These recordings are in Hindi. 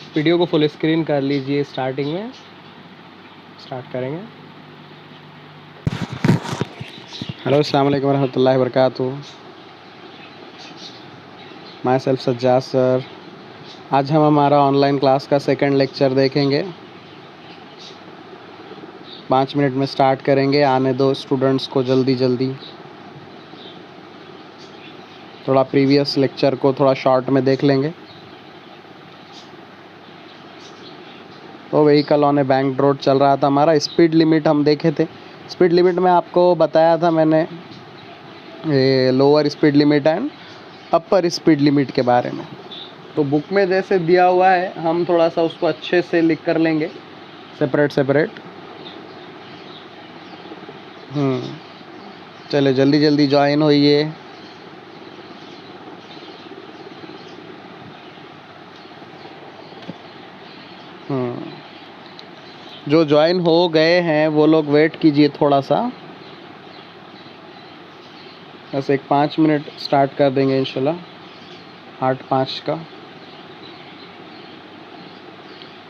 वीडियो को फुल स्क्रीन कर लीजिए। स्टार्टिंग में स्टार्ट करेंगे। हेलो, अस्सलाम वालेकुम रहमतुल्लाहि व बरकातुहू। Myself Sajjad sir. आज हम हमारा ऑनलाइन क्लास का सेकंड लेक्चर देखेंगे। 5 मिनट में स्टार्ट करेंगे। आने दो स्टूडेंट्स को जल्दी जल्दी। थोड़ा प्रीवियस लेक्चर को थोड़ा शॉर्ट में देख लेंगे। तो vehicle on A bank road चल रहा था हमारा। स्पीड लिमिट हम देखे थे। स्पीड लिमिट में आपको बताया था मैंने lower speed limit and upper speed limit के बारे में। तो बुक में जैसे दिया हुआ है हम थोड़ा सा उसको अच्छे से लिख कर लेंगे सेपरेट। चले जल्दी जल्दी ज्वाइन होइए। जो ज्वाइन हो गए हैं वो लोग वेट कीजिए थोड़ा सा। बस एक 5 मिनट स्टार्ट कर देंगे इंशाल्लाह 8:05 का।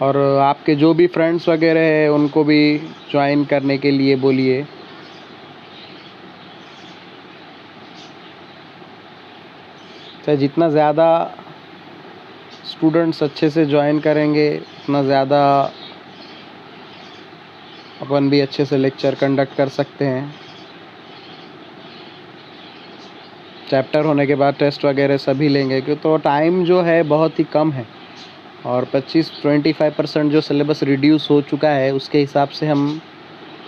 और आपके जो भी फ्रेंड्स वगैरह हैं उनको भी ज्वाइन करने के लिए बोलिए। चाहे जितना ज़्यादा स्टूडेंट्स अच्छे से ज्वाइन करेंगे उतना ज़्यादा अपन भी अच्छे से लेक्चर कंडक्ट कर सकते हैं। चैप्टर होने के बाद टेस्ट वगैरह सभी लेंगे क्यों तो टाइम जो है बहुत ही कम है और 25-25% जो सिलेबस रिड्यूस हो चुका है उसके हिसाब से हम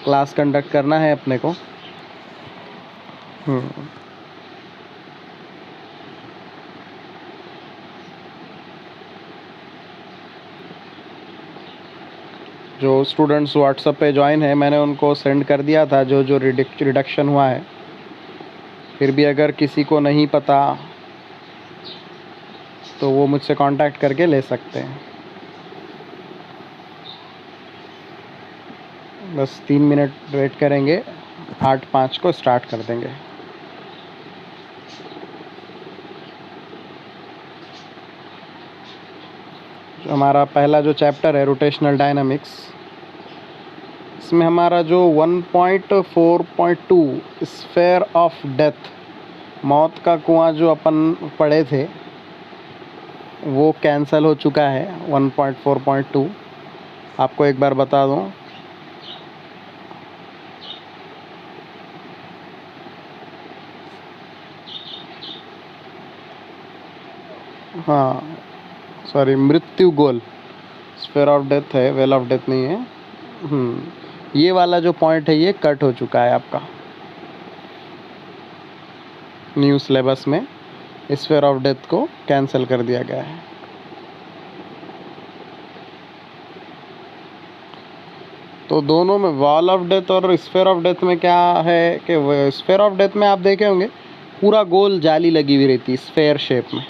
क्लास कंडक्ट करना है अपने को। जो स्टूडेंट्स व्हाट्सएप पे ज्वाइन है मैंने उनको सेंड कर दिया था जो रिडक्शन हुआ है। फिर भी अगर किसी को नहीं पता तो वो मुझसे कांटेक्ट करके ले सकते हैं। बस 3 मिनट वेट करेंगे। 8:05 को स्टार्ट कर देंगे। जो हमारा पहला जो चैप्टर है रोटेशनल डायनामिक्स, इसमें हमारा जो 1.4.2 स्फीयर ऑफ डेथ, मौत का कुआं जो अपन पढ़े थे वो कैंसिल हो चुका है। 1.4.2 आपको एक बार बता दूं। हाँ सॉरी, मृत्यु गोल स्फीयर ऑफ डेथ है, वेल ऑफ डेथ नहीं है। ये वाला जो पॉइंट है ये कट हो चुका है आपका न्यू सिलेबस में। स्फीयर ऑफ डेथ को कैंसिल कर दिया गया है। तो दोनों में वॉल ऑफ डेथ और स्फीयर ऑफ डेथ में क्या है कि स्फीयर ऑफ डेथ में आप देखे होंगे पूरा गोल जाली लगी हुई रहती है स्फीयर शेप में,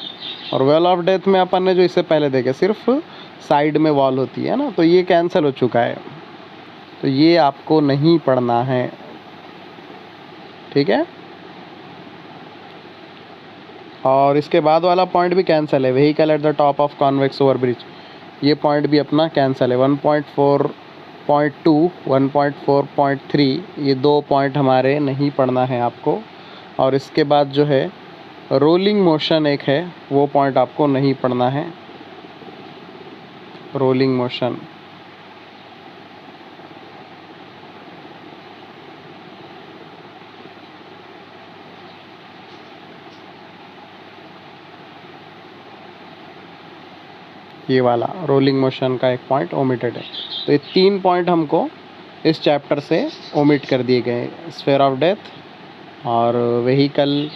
और वेल ऑफ डेथ में अपन ने जो इससे पहले देखे सिर्फ साइड में वॉल होती है ना। तो ये कैंसिल हो चुका है, तो ये आपको नहीं पढ़ना है, ठीक है। और इसके बाद वाला पॉइंट भी कैंसिल है, vehicle at the top of convex overbridge. ये पॉइंट भी अपना कैंसिल है। 1.4.2 1.4.3 ये 2 पॉइंट हमारे नहीं पढ़ना है आपको। और इसके बाद जो है रोलिंग मोशन एक है, वो पॉइंट आपको नहीं पढ़ना है। रोलिंग मोशन ये वाला रोलिंग मोशन का एक पॉइंट ओमिटेड है। तो ये 3 पॉइंट हमको इस चैप्टर से ओमिट कर दिए गए, स्फीयर ऑफ डेथ और vehicle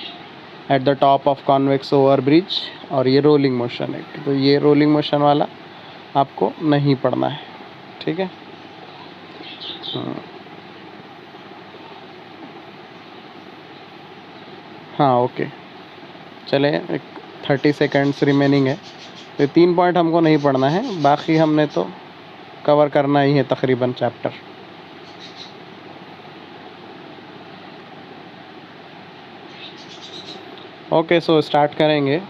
at the top of convex over bridge और ये रोलिंग मोशन है। तो ये रोलिंग मोशन वाला आपको नहीं पढ़ना है, ठीक है। हाँ ओके, चले 30 सेकेंड्स रिमेनिंग है। ये 3 पॉइंट हमको नहीं पढ़ना है, बाकी हमने तो कवर करना ही है तकरीबन चैप्टर। ओके, सो स्टार्ट करेंगे।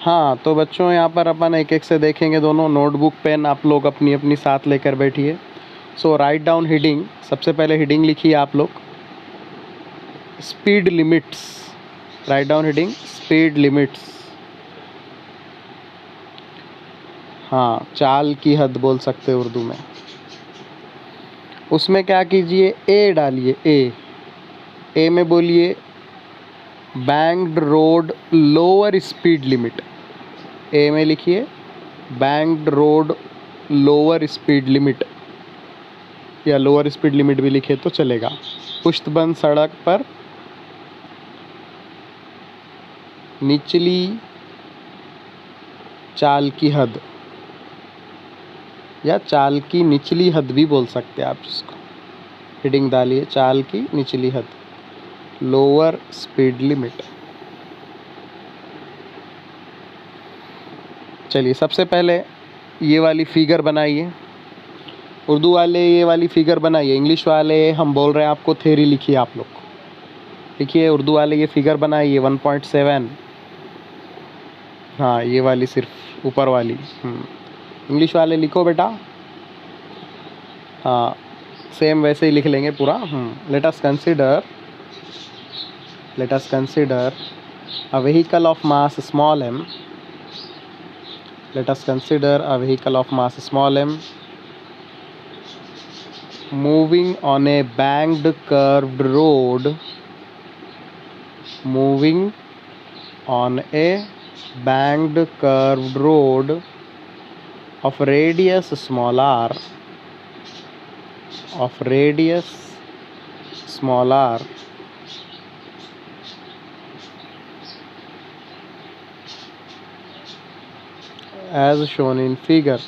हाँ, तो बच्चों यहाँ पर अपन एक एक से देखेंगे दोनों। नोटबुक पेन आप लोग अपनी अपनी साथ लेकर बैठिए। सो राइट डाउन हेडिंग। सबसे पहले हेडिंग लिखिए आप लोग, speed limits. Write down heading, speed limits. हाँ, चाल की हद बोल सकते हैं उर्दू में। उसमें क्या कीजिए, ए डालिए। ए में बोलिए banked road lower speed limit. A में लिखिए banked road lower speed limit, या लोअर स्पीड लिमिट भी लिखे तो चलेगा। पुश्तबंद सड़क पर निचली चाल की हद, या चाल की निचली हद भी बोल सकते हैं आप जिसको। हेडिंग डालिए चाल की निचली हद, लोअर स्पीड लिमिट। चलिए सबसे पहले ये वाली फिगर बनाइए। उर्दू वाले ये वाली फिगर बनाइए, इंग्लिश वाले हम बोल रहे हैं आपको थ्योरी लिखिए आप लोग। लिखिए उर्दू वाले ये फिगर बनाइए 1.7। हाँ, ये वाली सिर्फ ऊपर वाली। इंग्लिश वाले लिखो बेटा। हाँ, सेम वैसे ही लिख लेंगे पूरा। Let us consider a vehicle of mass small m। Let us consider a vehicle of mass small m moving on a banked curved road, moving on a banked curved road of radius small r, of radius small r, as shown in figure,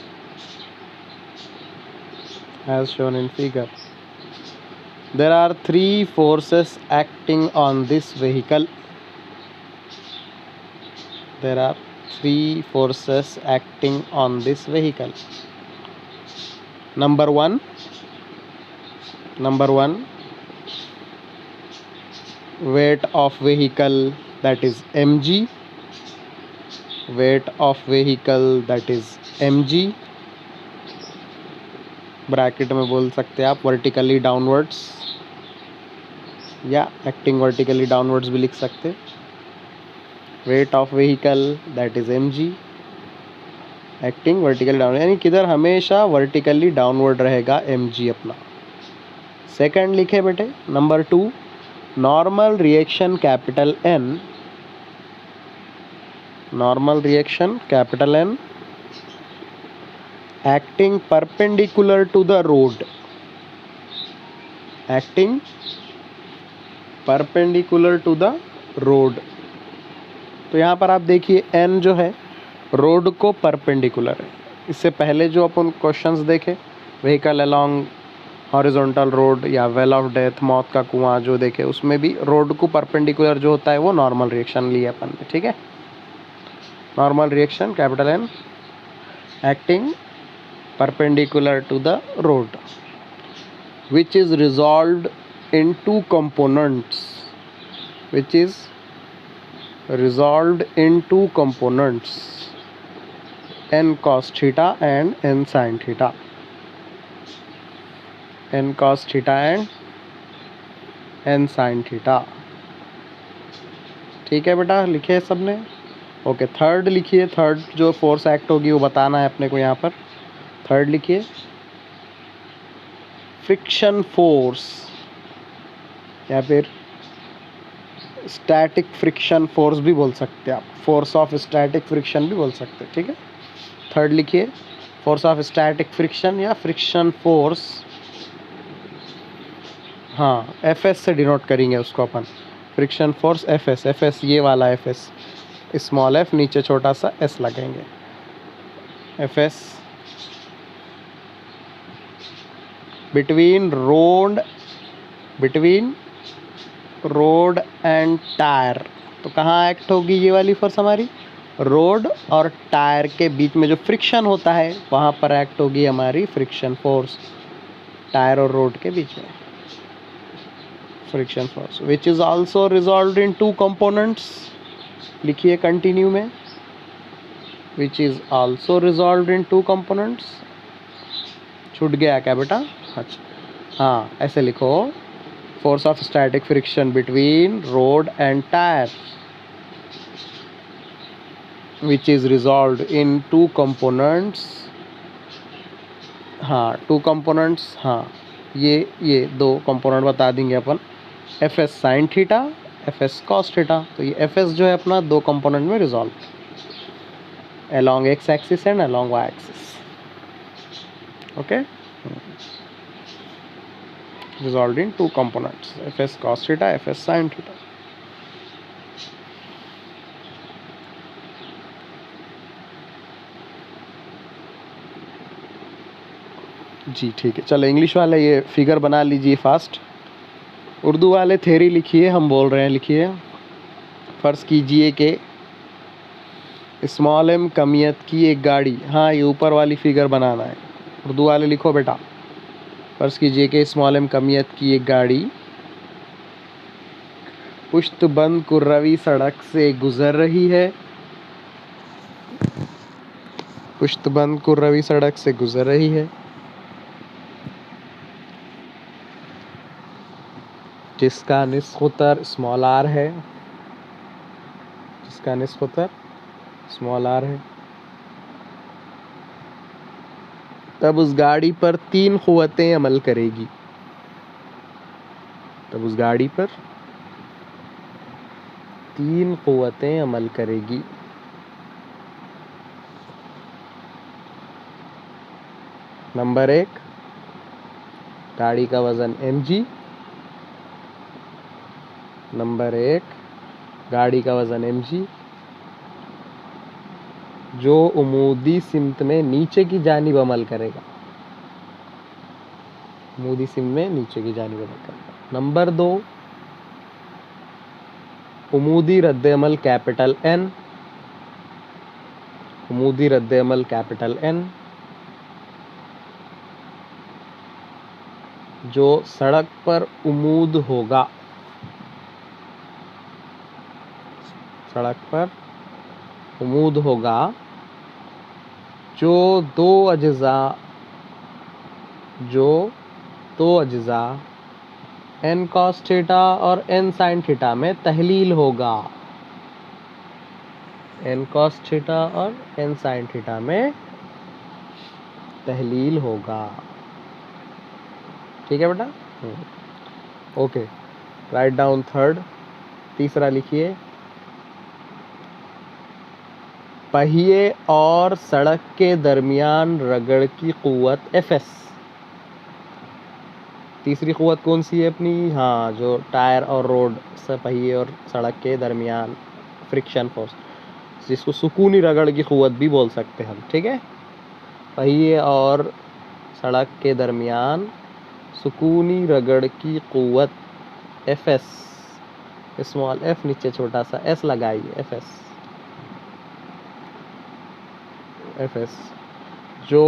as shown in figure. There are three forces acting on this vehicle. There are three forces acting on this vehicle. Number one, weight of vehicle, that is mg. Weight of vehicle, that is mg. Bracket में बोल सकते हैं आप वर्टिकली डाउनवर्ड्स, या एक्टिंग वर्टिकली डाउनवर्ड्स भी लिख सकते। Weight of vehicle, that is mg, acting vertically downward, यानी किधर हमेशा वर्टिकली डाउनवर्ड रहेगा mg अपना। सेकंड लिखे बेटे number 2, normal reaction capital N, normal reaction capital N acting perpendicular to the road, acting perpendicular to the road। तो यहाँ पर आप देखिए N जो है रोड को परपेंडिकुलर है। इससे पहले जो अपन क्वेश्चंस देखे, व्हीकल अलोंग हॉरिजॉन्टल रोड या वेल ऑफ डेथ, मौत का कुआं जो देखे, उसमें भी रोड को परपेंडिकुलर जो होता है वो नॉर्मल रिएक्शन लिए अपन ने। ठीक है, normal reaction capital N acting perpendicular to the road, which is resolved in two components, which is resolved in two components, n cos theta and n sin theta, n cos theta and n sin theta। ठीक है बेटा, लिखे सबने? ओके, थर्ड लिखिए। थर्ड जो फोर्स एक्ट होगी वो बताना है अपने को यहाँ पर। थर्ड लिखिए फ्रिक्शन फोर्स, या फिर स्टैटिक फ्रिक्शन फोर्स भी बोल सकते हैं आप, फोर्स ऑफ स्टैटिक फ्रिक्शन भी बोल सकते हैं। ठीक है, थर्ड लिखिए फोर्स ऑफ स्टैटिक फ्रिक्शन या फ्रिक्शन फोर्स। हाँ, एफएस से डिनोट करेंगे उसको अपन, फ्रिक्शन फोर्स एफएस। एफएस ये वाला एफएस, स्मॉल एफ नीचे छोटा सा एस लगेंगे। FS between road and tyre. तो कहाँ एक्ट होगी ये वाली फोर्स हमारी? रोड और टायर के बीच में जो फ्रिक्शन होता है वहाँ पर एक्ट होगी हमारी फ्रिक्शन फोर्स, टायर और रोड के बीच में friction force, which is also resolved in two components. लिखिए कंटिन्यू में, which is also resolved in two components. छूट गया क्या बेटा? अच्छा, हाँ ऐसे लिखो, force of static friction between road and tire which is resolved in two components. हाँ टू कंपोनेंट्स, हाँ ये दो कंपोनेंट बता देंगे अपन, F S sine theta, F S cos theta. तो ये एफ एस जो है अपना दो कंपोनेंट में resolve along x axis and along y axis. Okay, resolved in two components, fs cos theta, fs sin theta. जी ठीक है, चलो इंग्लिश वाले ये फिगर बना लीजिए फास्ट, उर्दू वाले थ्योरी लिखिए, हम बोल रहे हैं लिखिए। फ़र्ज़ कीजिए कि स्मॉल एम कमियत की एक गाड़ी, हाँ ये ऊपर वाली फिगर बनाना है, उर्दू वाले लिखो बेटा। फ़र्ज़ कीजिए कि स्मॉल एम कमियत की एक गाड़ी पुश्तबंद कुर्रवी सड़क से गुज़र रही है, पुश्तबंद कुर्रवी सड़क से गुज़र रही है, जिसका निस्खुतर स्मॉल आर है, जिसका निस्खुतर स्मॉल आर है। तब उस गाड़ी पर तीन क़ुव्वतें अमल करेगी, तब उस गाड़ी पर तीन क़ुव्वतें अमल करेगी। नंबर एक, गाड़ी का वज़न mg। नंबर एक, गाड़ी का वज़न mg जो उमूदी सिमत में नीचे की जानिब अमल करेगा, उमूदी सिमत में नीचे की जानिब अमल करेगा। नंबर दो, उमूदी रद्द-ए-अमल कैपिटल N, उमूदी रद्द-ए-अमल कैपिटल N जो सड़क पर उमूद होगा, सड़क पर उमूद होगा, जो दो अज्जा n cos थीटा और n sin थीटा में तहलील होगा, n cos थीटा और n sin थीटा में तहलील होगा। ठीक है बेटा? Okay, right down third. तीसरा लिखिए, पहिए और सड़क के दरमियान रगड़ की क़ुव्वत Fs। तीसरी क़ुव्वत कौन सी है अपनी? हाँ, जो टायर और रोड से पहिए और सड़क के दरमियान फ्रिक्शन फोर्स, जिसको सुकूनी रगड़ की क़ुव्वत भी बोल सकते हैं हम। ठीक है, पहिए और सड़क के दरमियान सुकूनी रगड़ की क़ुव्वत Fs, स्मॉल f नीचे छोटा सा s लगाइए, Fs जो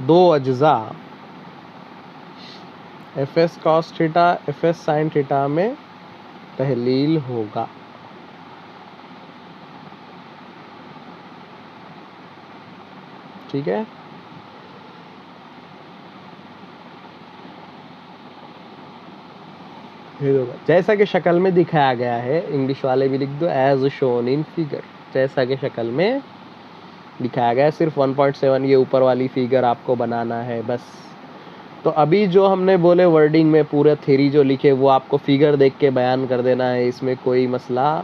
दो अज्जा Fs cos theta, Fs sin theta में तहलील होगा। ठीक है, जैसा कि शक्ल में दिखाया गया है, इंग्लिश वाले भी लिख दो एज शोन इन फिगर, जैसा कि शक्ल में दिखाया गया है। सिर्फ 1.7 ये ऊपर वाली फिगर आपको बनाना है बस। तो अभी जो हमने बोले वर्डिंग में पूरा थ्योरी जो लिखे वो आपको फिगर देख के बयान कर देना है, इसमें कोई मसला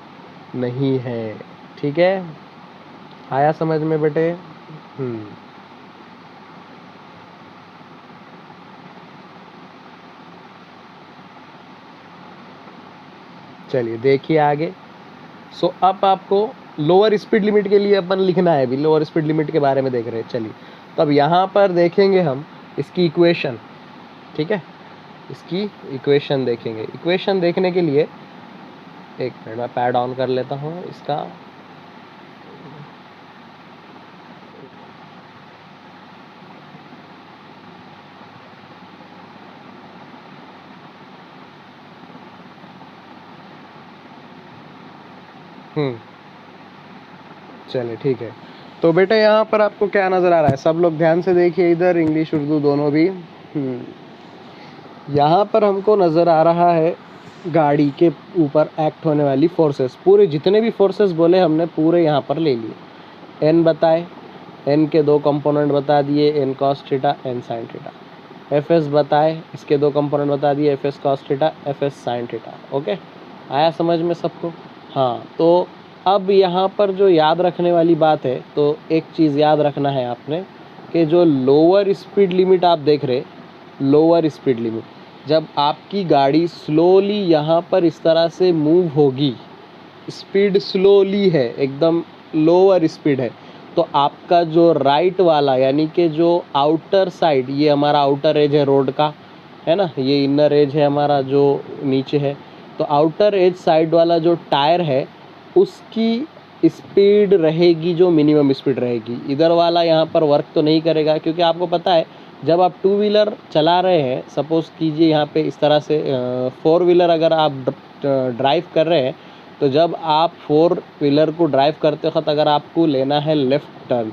नहीं है। ठीक है, आया समझ में बेटे? चलिए देखिए आगे। सो अब आपको लोअर स्पीड लिमिट के लिए अपन लिखना है, अभी लोअर स्पीड लिमिट के बारे में देख रहे हैं। चलिए, तो अब यहाँ पर देखेंगे हम इसकी इक्वेशन। ठीक है, इसकी इक्वेशन देखेंगे। इक्वेशन देखने के लिए एक मिनट मैं पैड ऑन कर लेता हूँ इसका। चले ठीक है। तो बेटा यहाँ पर आपको क्या नज़र आ रहा है, सब लोग ध्यान से देखिए इधर, इंग्लिश उर्दू दोनों भी। यहाँ पर हमको नज़र आ रहा है गाड़ी के ऊपर एक्ट होने वाली फोर्सेस, पूरे जितने भी फोर्सेस बोले हमने पूरे यहाँ पर ले लिए। एन बताए, एन के दो कंपोनेंट बता दिए, N cos theta N sine theta. F S बताए, इसके दो कंपोनेंट बता दिए, F S cos theta F S sine theta. Okay, आया समझ में सबको? हाँ, तो अब यहाँ पर जो याद रखने वाली बात है, तो एक चीज़ याद रखना है आपने कि जो लोअर स्पीड लिमिट आप देख रहे, लोअर स्पीड लिमिट, जब आपकी गाड़ी स्लोली यहाँ पर इस तरह से मूव होगी, स्पीड स्लोली है, एकदम लोअर स्पीड है, तो आपका जो राइट वाला यानी कि जो आउटर साइड, ये हमारा आउटर एज है रोड का, है ना, ये इनर एज है हमारा जो नीचे है, तो आउटर एज साइड वाला जो टायर है उसकी स्पीड रहेगी जो मिनिमम स्पीड रहेगी। इधर वाला यहाँ पर वर्क तो नहीं करेगा, क्योंकि आपको पता है जब आप टू व्हीलर चला रहे हैं, सपोज़ कीजिए यहाँ पे इस तरह से फोर व्हीलर अगर आप ड्राइव कर रहे हैं, तो जब आप फोर व्हीलर को ड्राइव करते वक्त अगर आपको लेना है लेफ़्ट टर्न,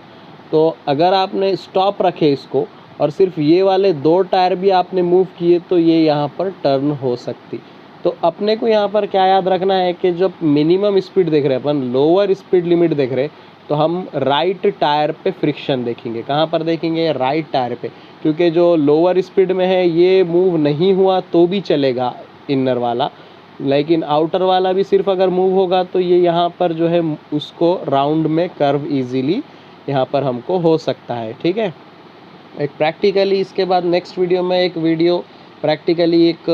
तो अगर आपने स्टॉप रखे इसको और सिर्फ ये वाले दो टायर भी आपने मूव किए, तो ये यहाँ पर टर्न हो सकती। तो अपने को यहाँ पर क्या याद रखना है कि जब मिनिमम स्पीड देख रहे हैं अपन, लोअर स्पीड लिमिट देख रहे, तो हम राइट टायर पे फ्रिक्शन देखेंगे। कहाँ पर देखेंगे? राइट टायर पे, क्योंकि जो लोअर स्पीड में है ये मूव नहीं हुआ तो भी चलेगा इनर वाला, लेकिन आउटर वाला भी सिर्फ अगर मूव होगा तो ये यहाँ पर जो है उसको राउंड में कर्व इजीली यहाँ पर हमको हो सकता है। ठीक है, एक प्रैक्टिकली इसके बाद नेक्स्ट वीडियो में एक वीडियो प्रैक्टिकली एक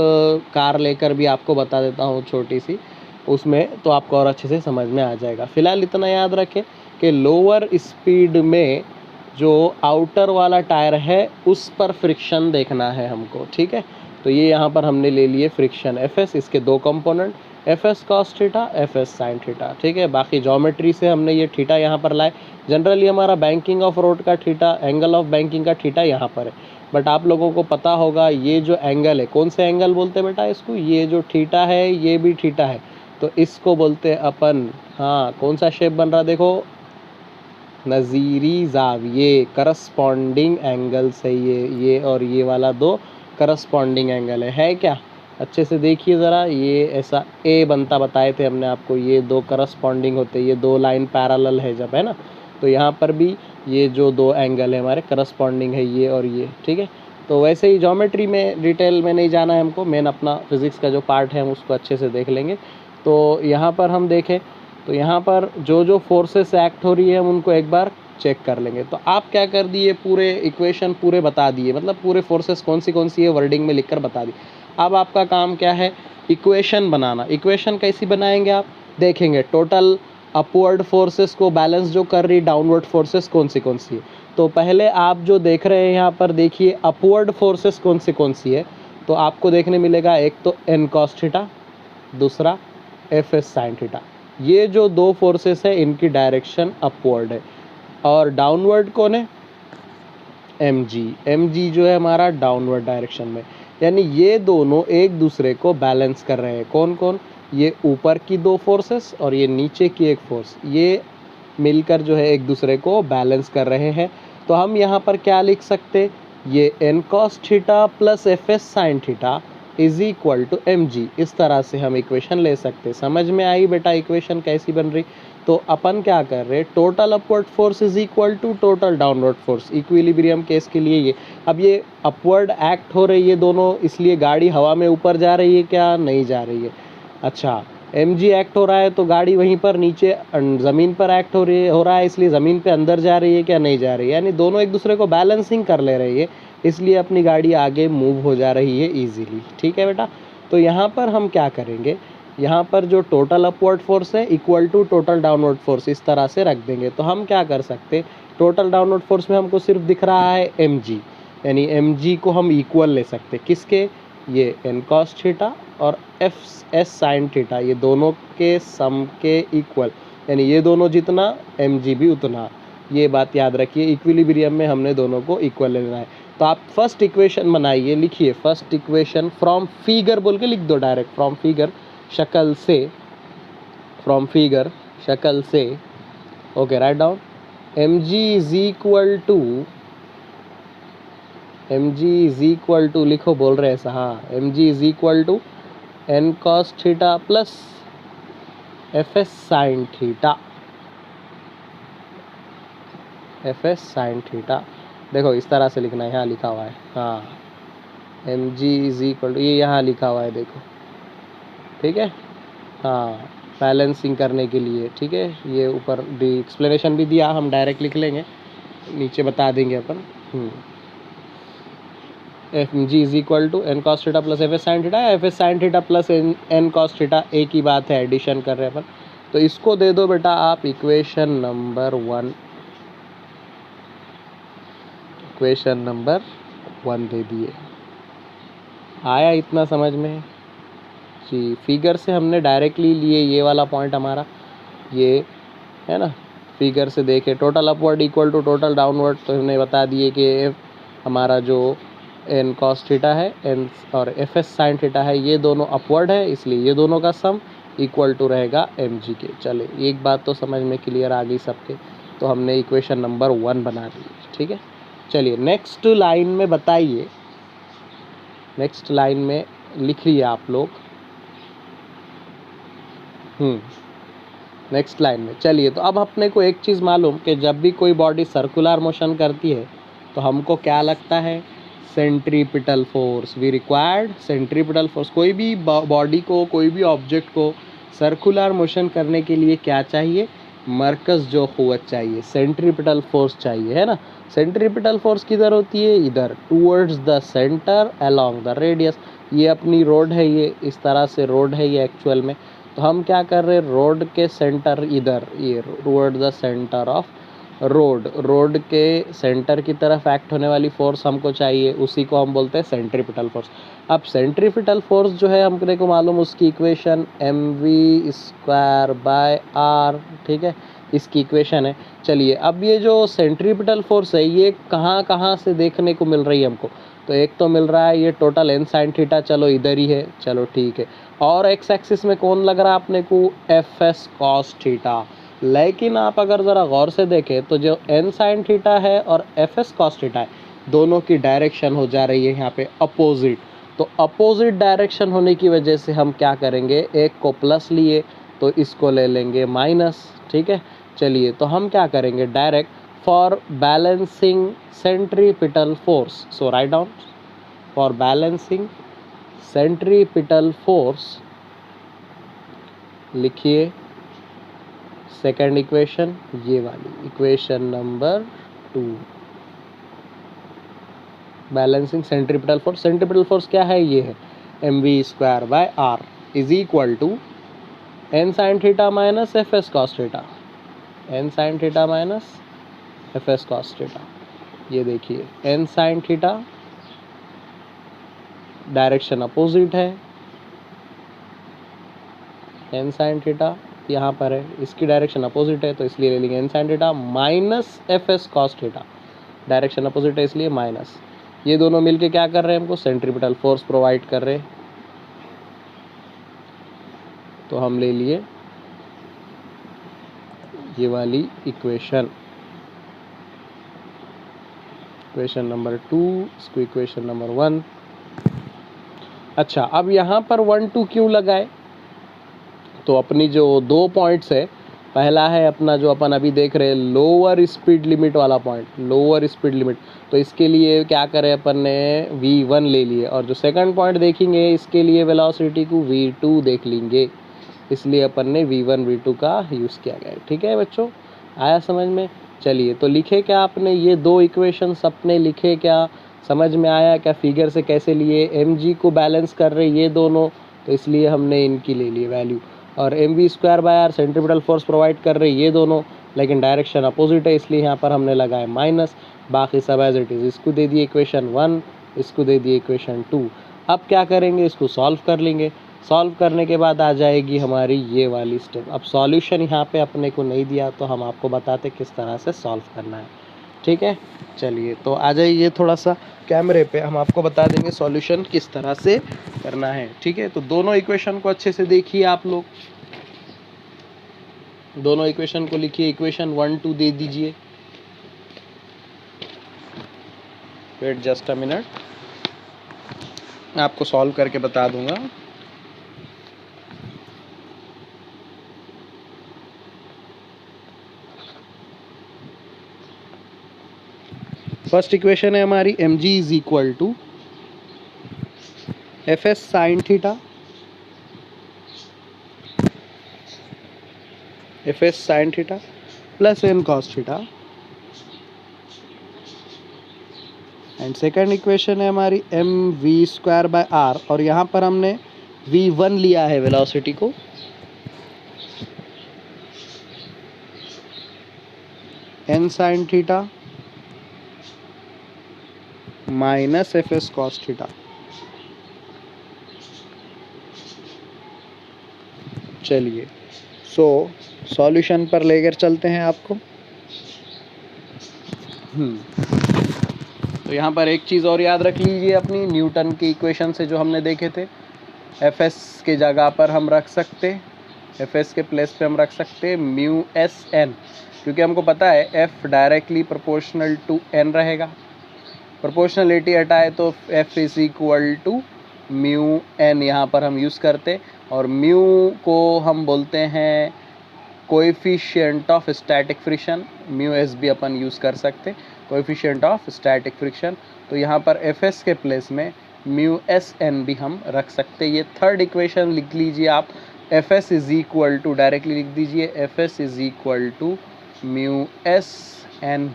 कार लेकर भी आपको बता देता हूँ छोटी सी, उसमें तो आपको और अच्छे से समझ में आ जाएगा। फ़िलहाल इतना याद रखें कि लोअर स्पीड में जो आउटर वाला टायर है उस पर फ्रिक्शन देखना है हमको। ठीक है, तो ये यहाँ पर हमने ले लिए फ्रिक्शन एफ एस, इसके दो component F S cos theta F S sine theta. ठीक है, बाकी ज्योमेट्री से हमने ये थीटा यहाँ पर लाए। जनरली हमारा बैंकिंग ऑफ रोड का थीटा, एंगल ऑफ बैंकिंग का थीटा यहाँ पर है, बट आप लोगों को पता होगा ये जो एंगल है, कौन से एंगल बोलते हैं बेटा इसको, ये जो थीटा है ये भी थीटा है, तो इसको बोलते हैं अपन, हाँ कौन सा शेप बन रहा देखो, नज़ीरी ज़ाविये, करस्पॉन्डिंग एंगल्स है ये और ये वाला दो करस्पॉन्डिंग एंगल है क्या? अच्छे से देखिए ज़रा, ये ऐसा ए बनता बताए थे हमने आपको, ये दो करस्पॉन्डिंग होते, ये दो लाइन पैरेलल है जब, है ना, तो यहाँ पर भी ये जो दो एंगल है हमारे करस्पॉन्डिंग है, ये और ये। ठीक है, तो वैसे ही ज्योमेट्री में डिटेल में नहीं जाना है हमको, मेन अपना फिज़िक्स का जो पार्ट है हम उसको अच्छे से देख लेंगे। तो यहाँ पर हम देखें तो यहाँ पर जो जो फोर्सेस एक्ट हो रही है हम उनको एक बार चेक कर लेंगे। तो आप क्या कर दिए, पूरे इक्वेशन पूरे बता दिए, मतलब पूरे फोर्सेस कौन सी है वर्डिंग में लिखकर बता दी। अब आपका काम क्या है, इक्वेशन बनाना। इक्वेशन कैसी बनाएंगे आप देखेंगे, टोटल अपवर्ड फोर्सेस को बैलेंस जो कर रही डाउनवर्ड फोर्सेस कौन सी है। तो पहले आप जो देख रहे हैं यहाँ पर देखिए अपवर्ड फोर्सेस कौन सी है, तो आपको देखने मिलेगा एक तो एन कॉस थीटा, दूसरा एफ एस साइन थीटा। ये जो दो फोर्सेस है इनकी डायरेक्शन अपवर्ड है, और डाउनवर्ड कौन है, एम जी जो है हमारा डाउनवर्ड डायरेक्शन में, यानी ये दोनों एक दूसरे को बैलेंस कर रहे हैं। कौन कौन, ये ऊपर की दो फोर्सेस और ये नीचे की एक फोर्स, ये मिलकर जो है एक दूसरे को बैलेंस कर रहे हैं। तो हम यहाँ पर क्या लिख सकते, ये N cos theta plus F S sine theta is equal to M G, इस तरह से हम इक्वेशन ले सकते। समझ में आई बेटा इक्वेशन कैसी बन रही? तो अपन क्या कर रहे, total upward force is equal to total downward force, equilibrium case के लिए ये। अब ये अपवर्ड एक्ट हो रही है दोनों, इसलिए गाड़ी हवा में ऊपर जा रही है क्या, नहीं जा रही है। अच्छा, एम जी एक्ट हो रहा है तो गाड़ी वहीं पर नीचे ज़मीन पर एक्ट हो रहा है, इसलिए ज़मीन पे अंदर जा रही है क्या, नहीं जा रही है। यानी दोनों एक दूसरे को बैलेंसिंग कर ले रही है, इसलिए अपनी गाड़ी आगे मूव हो जा रही है ईजीली। ठीक है बेटा, तो यहाँ पर हम क्या करेंगे, यहाँ पर जो टोटल अपवर्ड फोर्स है equal to total downward force इस तरह से रख देंगे। तो हम क्या कर सकते, टोटल डाउनवर्ड फोर्स में हमको सिर्फ दिख रहा है एम जी, यानी एम जी को हम इक्वल ले सकते किसके, ये एन कॉस थीटा और एफ एस साइन थीटा, ये दोनों के सम के इक्वल, यानी ये दोनों जितना एम जी भी उतना। ये बात याद रखिए, इक्विलिब्रियम में हमने दोनों को इक्वल लेना है। तो आप फर्स्ट इक्वेशन बनाइए, लिखिए फर्स्ट इक्वेशन फ्रॉम फिगर बोल के लिख दो डायरेक्ट, फ्रॉम फिगर शक्ल से, फ्रॉम फिगर शक्ल से okay, right down mg is equal to लिखो, बोल रहे ऐसा, हाँ, mg is equal to n cos theta plus fs sine theta, fs sine theta. देखो इस तरह से लिखना है, यहाँ लिखा हुआ है, हाँ, mg इज इक्वल टू, ये यहाँ लिखा हुआ है देखो, ठीक है, हाँ, बैलेंसिंग करने के लिए, ठीक है, ये ऊपर एक्सप्लेनेशन भी दिया, हम डायरेक्ट लिख लेंगे, नीचे बता देंगे अपन। F G is equal to N cos theta plus F S sine theta, F S sine theta plus N cos theta एक ही बात है, एडिशन कर रहे हैं अपन। तो इसको दे दो बेटा आप इक्वेशन नंबर 1, इक्वेशन नंबर 1 दे दिए। आया इतना समझ में जी? फिगर से हमने डायरेक्टली लिए ये वाला पॉइंट हमारा, ये है ना, फिगर से देखे total upward equal to total downward, तो हमने बता दिए कि हमारा जो एन कॉस थीटा है एन और एफ एस साइन थीटा है, ये दोनों अपवर्ड है, इसलिए ये दोनों का सम इक्वल टू रहेगा एम जी के। चले, एक बात तो समझ में क्लियर आ गई सबके, तो हमने इक्वेशन नंबर 1 बना दी, ठीक है। चलिए नेक्स्ट लाइन में बताइए, नेक्स्ट लाइन में लिखिए आप लोग, नेक्स्ट लाइन में। चलिए, तो अब अपने को एक चीज़ मालूम कि जब भी कोई बॉडी सर्कुलर मोशन करती है तो हमको क्या लगता है, centripetal force. We required centripetal force. कोई भी बॉडी को, कोई भी ऑब्जेक्ट को सर्कुलर मोशन करने के लिए क्या चाहिए, मरकज़ जो क़ुव्वत चाहिए, सेंट्रीपिटल फोर्स चाहिए, है ना। सेंट्रीपिटल फोर्स किधर होती है, इधर, towards the centre along the radius. ये अपनी रोड है, ये इस तरह से रोड है ये एक्चुअल में। तो हम क्या कर रहे हैं, रोड के सेंटर इधर, ये toward the centre of road, road के सेंटर की तरफ एक्ट होने वाली फोर्स हमको चाहिए, उसी को हम बोलते हैं सेंट्रीपिटल फोर्स। अब सेंट्रीपिटल फोर्स जो है हमको को मालूम, उसकी इक्वेशन mv²/r, ठीक है, इसकी इक्वेशन है। चलिए, अब ये जो सेंट्रीपिटल फोर्स है ये कहाँ कहाँ से देखने को मिल रही है हमको, तो एक तो मिल रहा है ये टोटल एन साइन थीटा, चलो इधर ही है, चलो ठीक है। और एक्स एक्सिस में कौन लग रहा है अपने को, एफ एस कॉस थीटा। लेकिन आप अगर ज़रा गौर से देखें तो जो एन साइन थीटा है और एफ एस कॉस थीटा है, दोनों की डायरेक्शन हो जा रही है यहाँ पे अपोजिट। तो अपोजिट डायरेक्शन होने की वजह से हम क्या करेंगे, एक को प्लस लिए तो इसको ले लेंगे माइनस, ठीक है। चलिए, तो हम क्या करेंगे, direct for balancing centripetal force, so right down, for balancing centripetal force लिखिए सेकेंड इक्वेशन, ये वाली equation number 2, balancing centripetal force. Centripetal force क्या है, ये है mv²/r is equal to N sine theta minus F S cos theta, N sine theta minus F S cos theta. ये देखिए N sine theta direction opposite है, एन साइन थीटा यहाँ पर है, इसकी डायरेक्शन अपोजिट है, तो इसलिए ले लेंगे N sine theta minus F S cos theta, direction opposite है इसलिए माइनस। ये दोनों मिलके क्या कर रहे हैं, हमको सेंट्रीपिटल फोर्स प्रोवाइड कर रहे हैं। तो हम ले लिए ये वाली इक्वेशन, इक्वेशन नंबर 2, इसको इक्वेशन नंबर 1। अच्छा, अब यहाँ पर 1 2 क्यों लगाए, तो अपनी जो 2 पॉइंट्स है, पहला है अपना जो अपन अभी देख रहे हैं लोअर स्पीड लिमिट वाला पॉइंट, लोअर स्पीड लिमिट, तो इसके लिए क्या करें अपन ने v1 ले लिए, और जो सेकंड पॉइंट देखेंगे इसके लिए वेलोसिटी को v2 देख लेंगे, इसलिए अपन ने v1 v2 का यूज़ किया गया है, ठीक है बच्चों, आया समझ में। चलिए, तो लिखे क्या आपने, ये 2 इक्वेशंस अपने लिखे क्या, समझ में आया क्या, फिगर से कैसे लिए, mg को बैलेंस कर रहे ये दोनों, तो इसलिए हमने इनकी ले ली वैल्यू, और mv²/r सेंट्रीपिटल फोर्स प्रोवाइड कर रहे ये दोनों, लेकिन डायरेक्शन अपोजिट है, इसलिए यहाँ पर हमने लगाया माइनस, बाकी सब एज इट इज़। इसको दे दिए इक्वेशन 1, इसको दे दिए इक्वेशन 2। अब क्या करेंगे, इसको सॉल्व कर लेंगे, सॉल्व करने के बाद आ जाएगी हमारी ये वाली स्टेप। अब सॉल्यूशन यहाँ पे अपने को नहीं दिया, तो हम आपको बताते किस तरह से सॉल्व करना है, ठीक है। चलिए, तो आ जाइए थोड़ा सा कैमरे पे, हम आपको बता देंगे सॉल्यूशन किस तरह से करना है, ठीक है। तो दोनों इक्वेशन को अच्छे से देखिए आप लोग, दोनों इक्वेशन को लिखिए, इक्वेशन 1 2 दे दीजिए। वेट जस्ट अ मिनट, आपको सॉल्व करके बता दूंगा। फर्स्ट इक्वेशन है हमारी mg is equal to F S sine theta, F S sine theta plus N cos theta. And second equation है हमारी M V square by R, और यहाँ पर हमने v1 लिया है वेलोसिटी को, N sine theta minus F S cos theta. चलिए सॉल्यूशन पर लेकर चलते हैं आपको। तो यहाँ पर एक चीज़ और याद रख लीजिए, अपनी न्यूटन की इक्वेशन से जो हमने देखे थे, एफ एस के जगह पर हम रख सकते, एफ एस के प्लेस पे हम रख सकते म्यू एस एन, क्योंकि हमको पता है F directly proportional to N रहेगा। प्रोपोर्शनलिटी हटाए तो F is equal to mu N यहाँ पर हम यूज़ करते, और म्यू को हम बोलते हैं coefficient of static friction, mu S भी अपन यूज़ कर सकते, कोएफिशिएंट ऑफ स्टैटिक फ्रिक्शन। तो यहाँ पर एफ एस के प्लेस में म्यू एस एन भी हम रख सकते। ये थर्ड इक्वेशन लिख लीजिए आप, F S is equal to, directly लिख दीजिए F S is equal to mu S N.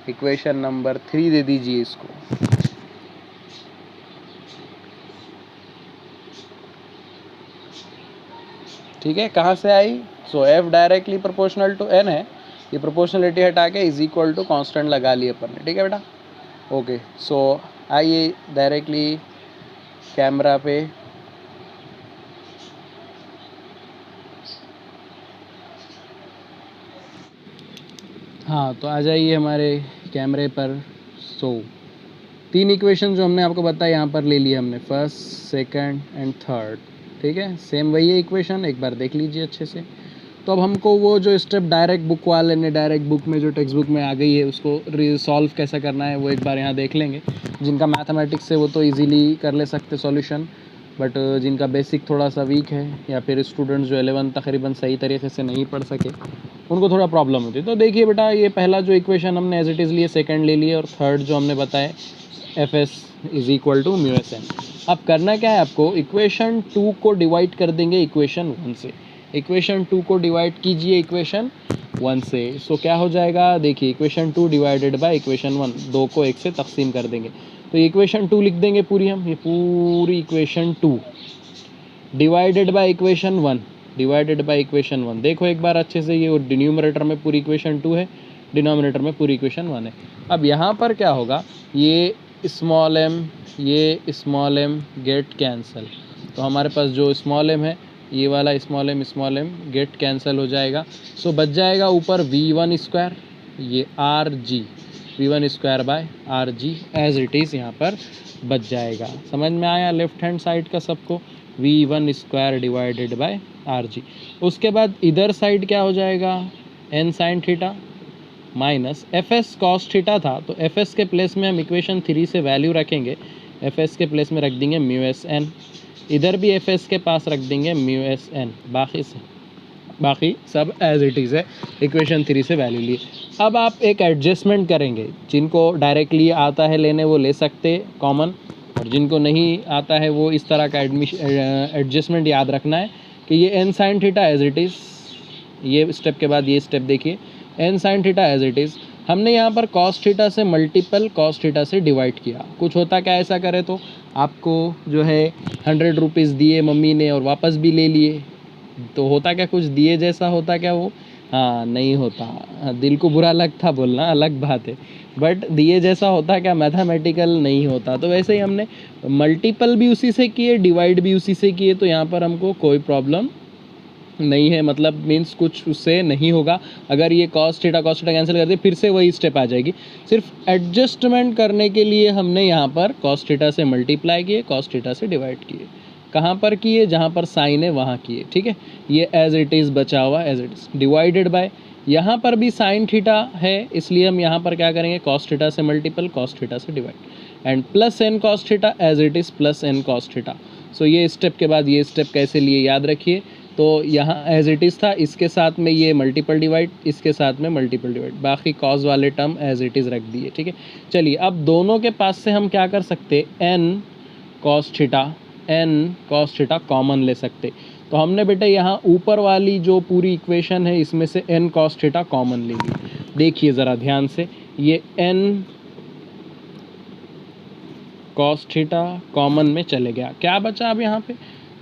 Equation number 3 दे दीजिए इसको। ठीक है, कहाँ से आई? So F directly proportional to N है, ये प्रोपोर्शनलिटी हटा के इज इक्वल टू कांस्टेंट लगा लिए अपन ने। ठीक है बेटा, ओके। सो आइए डायरेक्टली कैमरा पे हाँ, तो आ जाइए हमारे कैमरे पर। सो 3 इक्वेशन जो हमने आपको बताया यहाँ पर ले लिया हमने, फर्स्ट, सेकंड एंड थर्ड। ठीक है, सेम वही है इक्वेशन, एक बार देख लीजिए अच्छे से। तो अब हमको वो जो स्टेप डायरेक्ट बुक वाले ने, डायरेक्ट बुक में जो टेक्स्ट बुक में आ गई है, उसको सॉल्व कैसे करना है वो एक बार यहाँ देख लेंगे। जिनका मैथमेटिक्स है वो तो इजीली कर ले सकते सॉल्यूशन, बट जिनका बेसिक थोड़ा सा वीक है, या फिर स्टूडेंट्स जो 11 तकरीबन सही तरीके से नहीं पढ़ सके, उनको थोड़ा प्रॉब्लम होती है। तो देखिए बेटा, ये पहला जो इक्वेशन हमने एज इट इज़ लिए, सेकेंड ले लिए, और थर्ड जो हमने बताया F S is equal to mu S N. अब करना क्या है आपको, इक्वेशन 2 को डिवाइड कर देंगे इक्वेशन 1 से। इक्वेशन 2 को डिवाइड कीजिए इक्वेशन 1 से। सो क्या हो जाएगा, देखिए इक्वेशन 2 डिवाइडेड बाय इक्वेशन 1, 2 को 1 से तकसीम कर देंगे। तो इक्वेशन 2 लिख देंगे पूरी हम, ये पूरी equation 2 divided by equation 1, divided by equation 1। देखो एक बार अच्छे से, ये डिनोमिनेटर में पूरी इक्वेशन 2 है, डिनोमिनेटर में पूरी इक्वेशन 1 है। अब यहाँ पर क्या होगा, ये स्मॉल एम, ये स्मॉल एम गेट कैंसिल, तो हमारे पास जो स्मॉल एम है, ये वाला स्मॉल एम गेट कैंसिल हो जाएगा। सो बच जाएगा ऊपर v1 स्क्वायर, ये R G, v1 square by R G as it is यहाँ पर बच जाएगा। समझ में आया लेफ्ट हैंड साइड का सबको, v1 square divided by R जी। उसके बाद इधर साइड क्या हो जाएगा, n sign theta minus F S cos theta था, तो एफ एस के प्लेस में हम इक्वेशन 3 से वैल्यू रखेंगे, एफ एस के प्लेस में रख देंगे म्यू एस एन, इधर भी एफ एस के पास रख देंगे म्यू एस एन, बाकी सब एज इट इज़ है, इक्वेशन 3 से वैल्यू लिए। अब आप एक एडजस्टमेंट करेंगे, जिनको डायरेक्टली आता है लेने वो ले सकते कॉमन, और जिनको नहीं आता है वो इस तरह का एडजस्टमेंट याद रखना है कि ये N sine theta as it is, ये स्टेप के बाद ये स्टेप देखिए, N sine theta as it is, हमने यहाँ पर कॉस थीटा से मल्टीपल कॉस थीटा से डिवाइड किया। कुछ होता क्या ऐसा करे तो, आपको जो है 100 रुपीज़ दिए मम्मी ने और वापस भी ले लिए, तो होता क्या, कुछ दिए जैसा होता क्या वो, हाँ नहीं होता, दिल को बुरा लगता बोलना अलग बात है, बट दिए जैसा होता क्या, मैथमेटिकल नहीं होता। तो वैसे ही हमने मल्टीपल भी उसी से किए, डिवाइड भी उसी से किए, तो यहाँ पर हमको कोई प्रॉब्लम नहीं है, मतलब मीन्स कुछ उससे नहीं होगा। अगर ये कॉस थीटा कैंसिल कर दे, फिर से वही स्टेप आ जाएगी। सिर्फ एडजस्टमेंट करने के लिए हमने यहाँ पर कॉस थीटा से मल्टीप्लाई किए, कॉस थीटा से डिवाइड किए। कहाँ पर किए, जहाँ पर साइन है वहाँ किए, ठीक है। ये एज इट इज़ बचा हुआ as it is, divided by, यहाँ पर भी साइन थीटा है इसलिए हम यहाँ पर क्या करेंगे, कॉस थीटा से मल्टीपल, कॉस थीटा से divide, and plus N cos theta as it is plus N cos theta. So ये स्टेप के बाद ये स्टेप कैसे लिए याद रखिए। तो यहाँ एज इट इज़ था, इसके साथ में ये मल्टीपल डिवाइड, इसके साथ में मल्टीपल डिवाइड, बाकी कॉस वाले टर्म एज इट इज़ रख दिए, ठीक है। चलिए अब दोनों के पास से हम क्या कर सकते, एन कॉस थीटा कॉमन ले सकते। तो हमने बेटा यहाँ ऊपर वाली जो पूरी इक्वेशन है इसमें से एन कॉस थीटा कॉमन ले ली। देखिए ज़रा ध्यान से, ये एन कॉस थीटा कॉमन में चले गया, क्या बचा अब यहाँ पे,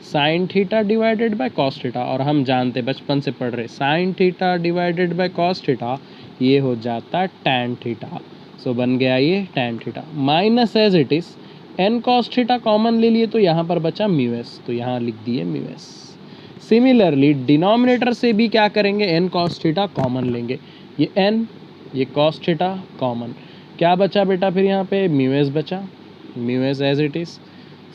sine theta divided by cos theta, और हम जानते बचपन से पढ़ रहे sine theta divided by cos theta ये हो जाता टैन थीटा। सो बन गया ये tan theta, minus as it is N cos theta common ले लिए तो यहाँ पर बचा म्यू एस, तो यहाँ लिख दिए म्यू एस। सिमिलरली डिनोमिनेटर से भी क्या करेंगे, एन कॉस थीटा कॉमन लेंगे, ये एन ये कॉस थीटा कॉमन, क्या बचा बेटा फिर यहाँ पे म्यू एस बचा, mu S as it is,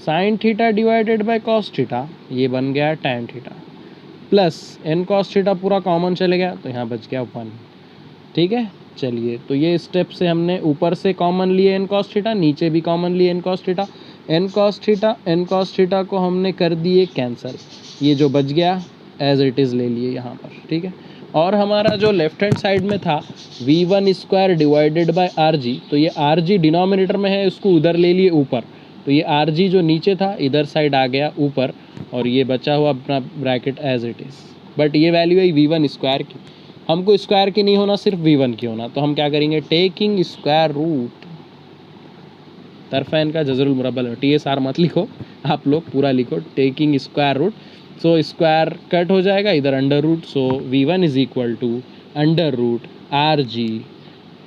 sine theta divided by cos theta ये बन गया tan theta, plus N cos theta पूरा कॉमन चले गया तो यहाँ बच गया 1, ठीक है। चलिए तो ये स्टेप से हमने ऊपर से कॉमन लिए एन कॉस थीटा, नीचे भी कॉमन लिए N cos theta, N cos theta को हमने कर दिए कैंसिल, ये जो बच गया एज इट इज़ ले लिए यहाँ पर, ठीक है। और हमारा जो लेफ्ट हैंड साइड में था v1² डिवाइडेड बाय आर जी, तो ये आर जी डिनोमिनेटर में है, उसको उधर ले लिए ऊपर, तो ये आर जी जो नीचे था इधर साइड आ गया ऊपर, और ये बचा हुआ अपना bracket as it is. But ये वैल्यू है v1² की, हमको स्क्वायर की नहीं होना, सिर्फ v1 की होना, तो हम क्या करेंगे, टेकिंग स्क्वायर रूट, तरफैन का जजरुल मुरब्बल, TSR मत लिखो आप लोग, पूरा लिखो taking square root. So square cut हो जाएगा इधर under root, so v1 is equal to under root R G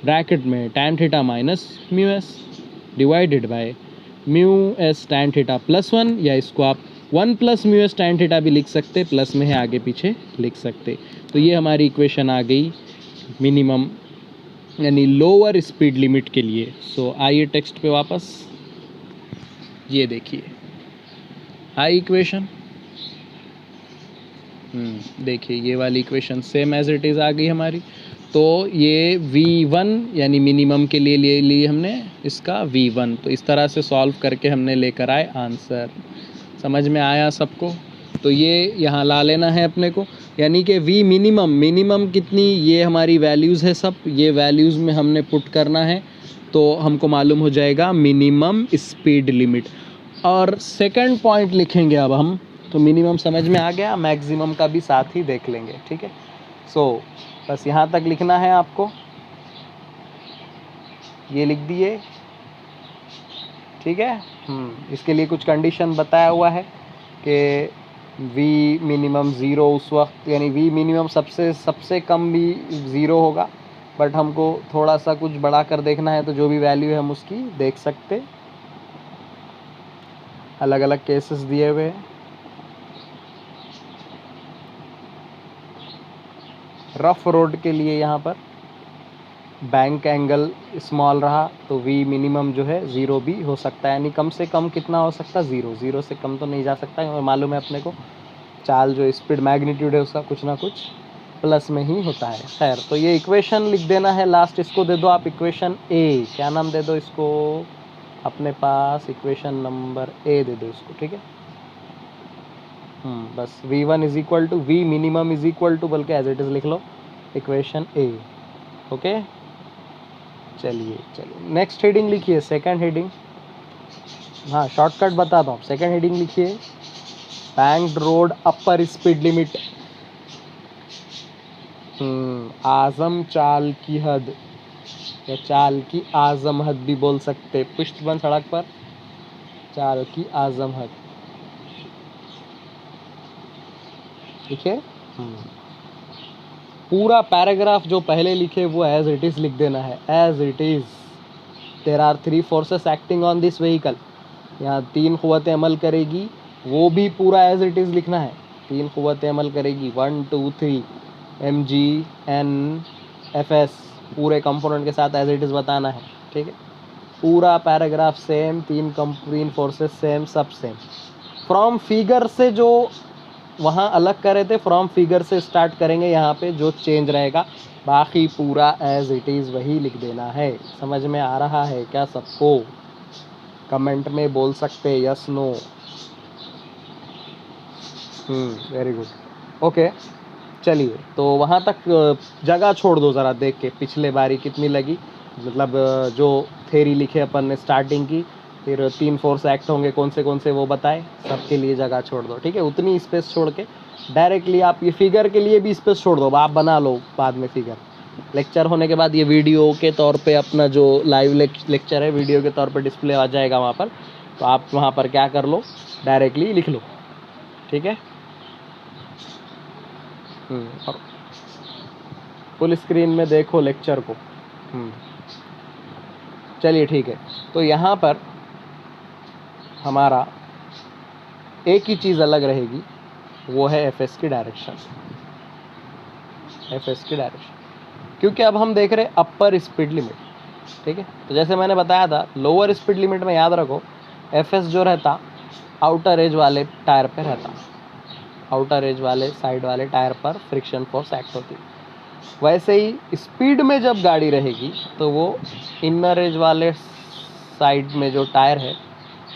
bracket में tan theta minus mu S divided by mu S tan theta plus 1, या इसको आप 1 plus mu S tan theta भी लिख सकते, प्लस में है आगे पीछे लिख सकते। तो ये हमारी इक्वेशन आ गई मिनिमम यानी लोअर स्पीड लिमिट के लिए। सो आइए टेक्स्ट पे वापस, ये देखिए आई इक्वेशन, देखिए ये वाली equation same as it is आ गई हमारी। तो ये v1 यानी मिनिमम के लिए ले ली हमने इसका v1, तो इस तरह से सॉल्व करके हमने लेकर आए आंसर। समझ में आया सबको? तो ये यहाँ ला लेना है अपने को, यानी कि v मिनिमम कितनी, ये हमारी वैल्यूज़ है सब, ये वैल्यूज़ में हमने पुट करना है तो हमको मालूम हो जाएगा मिनिमम स्पीड लिमिट। और सेकंड पॉइंट लिखेंगे अब हम, तो मिनिमम समझ में आ गया, मैक्सिमम का भी साथ ही देख लेंगे, ठीक है। सो बस यहाँ तक लिखना है आपको, ये लिख दिए, ठीक है। इसके लिए कुछ कंडीशन बताया हुआ है कि v मिनिमम 0 उस वक्त, यानी v मिनिमम सबसे कम भी 0 होगा, बट हमको थोड़ा सा कुछ बढ़ा कर देखना है तो जो भी वैल्यू है हम उसकी देख सकते, अलग अलग केसेस दिए हुए हैं। रफ रोड के लिए यहाँ पर बैंक एंगल स्मॉल रहा तो v मिनिमम जो है 0 भी हो सकता है, यानी कम से कम कितना हो सकता है 0 से कम तो नहीं जा सकता है, और मालूम है अपने को चाल जो स्पीड मैग्नीट्यूड है उसका कुछ ना कुछ प्लस में ही होता है। खैर, तो ये इक्वेशन लिख देना है लास्ट, इसको दे दो आप इक्वेशन ए, क्या नाम दे दो इसको अपने पास, इक्वेशन नंबर ए दे दो इसको, ठीक है। बस v1 is equal to v minimum is equal to, बल्कि एज इट इज़ लिख लो इक्वेशन ए, ओके। चलिए नेक्स्ट हेडिंग लिखिए, सेकंड हेडिंग, हाँ शॉर्टकट बताता हूँ, सेकंड हेडिंग लिखिए banked road upper speed limit, आजम चाल की हद या चाल की आजम हद भी बोल सकते, पुष्टबंद सड़क पर चाल की आजम हद, ठीक है। पूरा पैराग्राफ जो पहले लिखे वो एज इट इज़ लिख देना है, as it is. There are 3 forces acting on this vehicle, यहाँ 3 क़ुव्वतें अमल करेगी, वो भी पूरा एज इट इज़ लिखना है। 3 क़ुव्वतें अमल करेगी 1 2 3 mg n fs, पूरे कंपोनेंट के साथ एज इट इज़ बताना है, ठीक है। पूरा पैराग्राफ सेम, 3 फोर्सेस सेम, सब सेम। फ्रॉम फिगर से जो वहाँ अलग करे थे, फ्रॉम फिगर से स्टार्ट करेंगे, यहाँ पे जो चेंज रहेगा, बाकी पूरा एज इट इज़ वही लिख देना है। समझ में आ रहा है क्या सबको? कमेंट में बोल सकते yes no. Very good, okay. चलिए, तो वहाँ तक जगह छोड़ दो ज़रा देख के, पिछले बारी कितनी लगी, मतलब जो थेरी लिखे अपन ने स्टार्टिंग की, फिर 3 फोर्स एक्ट होंगे कौन से वो बताए, सबके लिए जगह छोड़ दो, ठीक है। उतनी स्पेस छोड़ के डायरेक्टली आप ये फिगर के लिए भी स्पेस छोड़ दो, आप बना लो बाद में फिगर। लेक्चर होने के बाद ये वीडियो के तौर पे अपना जो लाइव लेक्चर है वीडियो के तौर पे डिस्प्ले आ जाएगा वहाँ पर, तो आप वहाँ पर क्या कर लो, डायरेक्टली लिख लो, ठीक है। और फुल स्क्रीन में देखो लेक्चर को। चलिए ठीक है, तो यहाँ पर हमारा एक ही चीज़ अलग रहेगी, वो है एफ एस की डायरेक्शन। एफ एस की डायरेक्शन, क्योंकि अब हम देख रहे हैं अपर स्पीड लिमिट, ठीक है। तो जैसे मैंने बताया था, लोअर स्पीड लिमिट में याद रखो एफ एस जो रहता आउटर एज वाले टायर पे रहता, आउटर एज वाले साइड वाले टायर पर फ्रिक्शन फोर्स एक्ट होती। वैसे ही स्पीड में जब गाड़ी रहेगी तो वो इनर एज वाले साइड में जो टायर है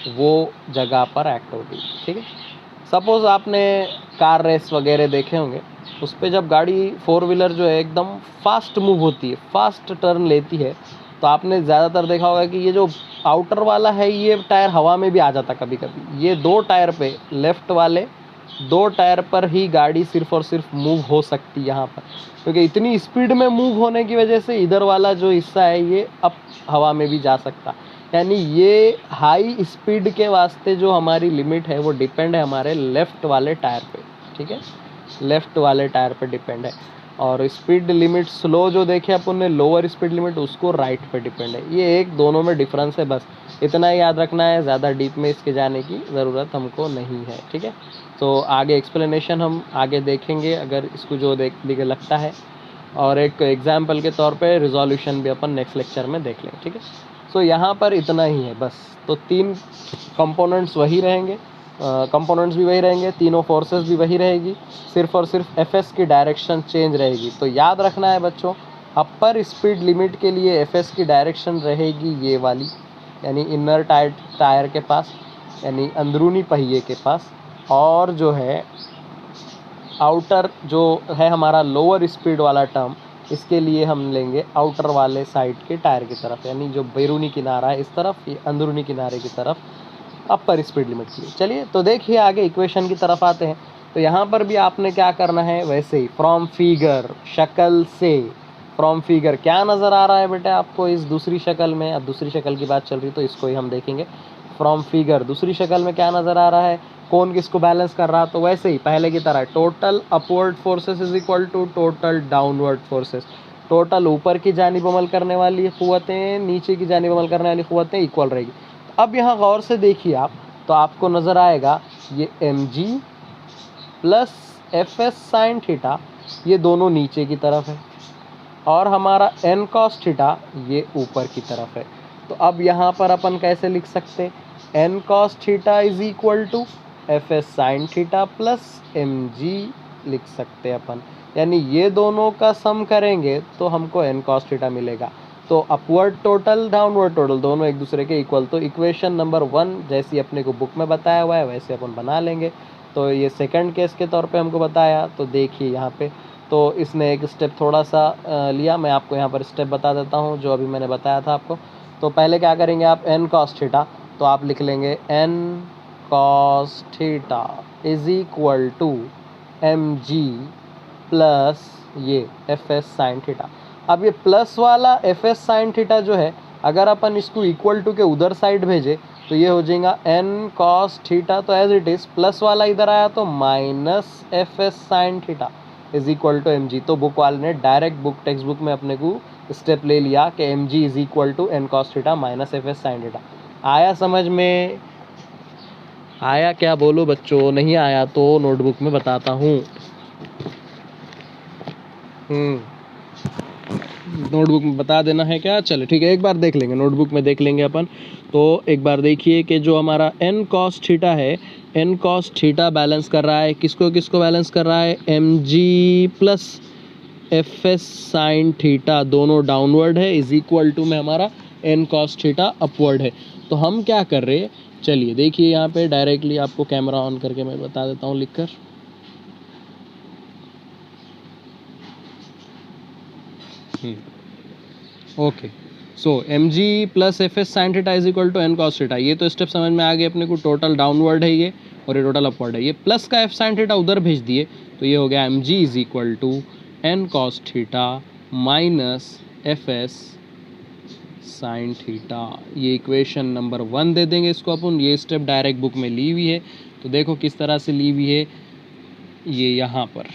वो जगह पर एक्ट होगी, ठीक है। सपोज़ आपने कार रेस वगैरह देखे होंगे, उस पर जब गाड़ी 4 व्हीलर जो है एकदम फास्ट मूव होती है, फास्ट टर्न लेती है, तो आपने ज़्यादातर देखा होगा कि ये जो आउटर वाला है ये टायर हवा में भी आ जाता कभी कभी। ये 2 टायर पे, लेफ़्ट वाले 2 टायर पर ही गाड़ी सिर्फ और सिर्फ मूव हो सकती यहाँ पर, क्योंकि इतनी स्पीड में मूव होने की वजह से इधर वाला जो हिस्सा है ये अब हवा में भी जा सकता। यानी ये हाई स्पीड के वास्ते जो हमारी लिमिट है वो डिपेंड है हमारे लेफ़्ट वाले टायर पे, ठीक है, लेफ़्ट वाले टायर पे डिपेंड है। और स्पीड लिमिट स्लो जो देखे अपन ने, लोअर स्पीड लिमिट, उसको राइट पे डिपेंड है। ये एक दोनों में डिफरेंस है, बस इतना ही याद रखना है, ज़्यादा डीप में इसके जाने की ज़रूरत हमको नहीं है, ठीक है। तो आगे एक्सप्लेनेशन हम आगे देखेंगे अगर इसको जो देख लगता है, और एक एग्जाम्पल के तौर पे रिजोल्यूशन भी अपन नेक्स्ट लेक्चर में देख लेंगे, ठीक है। सो यहाँ पर इतना ही है बस। तो 3 कंपोनेंट्स वही रहेंगे, कंपोनेंट्स भी वही रहेंगे, तीनों फोर्सेस भी वही रहेगी, सिर्फ और सिर्फ एफ एस की डायरेक्शन चेंज रहेगी। तो याद रखना है बच्चों, अपर स्पीड लिमिट के लिए एफ एस की डायरेक्शन रहेगी ये वाली, यानी इनर टायर के पास, यानी अंदरूनी पहिए के पास, और जो है आउटर जो है हमारा लोअर स्पीड वाला टर्म, इसके लिए हम लेंगे आउटर वाले साइड के टायर की तरफ, यानी जो बैरूनी किनारा है इस तरफ, ये अंदरूनी किनारे की तरफ अपर स्पीड लिमिट के लिए। चलिए, तो देखिए आगे इक्वेशन की तरफ आते हैं। तो यहाँ पर भी आपने क्या करना है, वैसे ही फ्रॉम फिगर, शक्ल से, फ्रॉम फिगर क्या नज़र आ रहा है बेटा आपको इस दूसरी शक्ल में, अब दूसरी शक्ल की बात चल रही तो इसको ही हम देखेंगे। फ्रॉम फिगर दूसरी शक्ल में क्या नज़र आ रहा है, कौन किसको बैलेंस कर रहा, तो वैसे ही पहले की तरह total upward forces is equal to total downward forces. Total ऊपर की जानिब अमल करने वाली क़ुव्वतें, नीचे की जानिब अमल करने वाली क़ुव्वतें इक्वल रहेगी। अब यहाँ गौर से देखिए आप, तो आपको नज़र आएगा ये mg plus F S sine theta, ये दोनों नीचे की तरफ है, और हमारा n cos थीटा ये ऊपर की तरफ है। तो अब यहाँ पर अपन कैसे लिख सकते, n cos theta is equal to F S sine theta plus mg लिख सकते अपन, यानी ये दोनों का सम करेंगे तो हमको n cos थीटा मिलेगा। तो अपवर्ड टोटल, डाउनवर्ड टोटल दोनों एक दूसरे के इक्वल। तो इक्वेशन नंबर 1 जैसी अपने को बुक में बताया हुआ है वैसे अपन बना लेंगे। तो ये सेकंड केस के तौर पे हमको बताया, तो देखिए यहाँ पे तो इसने एक स्टेप थोड़ा सा लिया, मैं आपको यहाँ पर स्टेप बता देता हूँ जो अभी मैंने बताया था आपको। तो पहले क्या करेंगे आप, n cos थीटा, तो आप लिख लेंगे n cos theta is equal to mg plus ये एफ एस साइन थीटा। अब ये प्लस वाला एफ एस साइन थीटा जो है, अगर अपन इसको इक्वल टू के उधर साइड भेजे तो ये हो जाएगा n cos थीटा, तो एज इट इज़ प्लस वाला इधर आया तो minus F S sine theta is equal to M G. तो बुक वाले ने डायरेक्ट टेक्स्ट बुक में अपने को स्टेप ले लिया कि M G is equal to n cos theta minus F S sine theta. आया समझ में? आया क्या बोलो बच्चों? नहीं आया तो नोटबुक में बताता हूँ। नोटबुक में बता देना है क्या? चले ठीक है, एक बार देख लेंगे, नोटबुक में देख लेंगे अपन। तो एक बार देखिए कि जो हमारा n cos थीटा है, n cos थीटा बैलेंस कर रहा है किसको किसको बैलेंस कर रहा है? mg plus F S sine theta, दोनों डाउनवर्ड है, इज इक्वल टू में हमारा n cos थीटा अपवर्ड है। तो हम क्या कर रहे हैं, चलिए देखिए यहाँ पे डायरेक्टली आपको कैमरा ऑन करके मैं बता देता हूँ लिखकर। Okay, so M G plus F S sine theta is equal to N cos theta, ये तो स्टेप समझ में आ गए अपने को। टोटल डाउनवर्ड है ये और ये टोटल अपवर्ड है। ये प्लस का एफ साइन थीटा उधर भेज दिए तो ये हो गया M G is equal to N cos theta minus F S sine theta. ये इक्वेशन नंबर 1 दे देंगे इसको अपन। ये स्टेप डायरेक्ट बुक में ली हुई है, तो देखो किस तरह से ली हुई है ये यहाँ पर,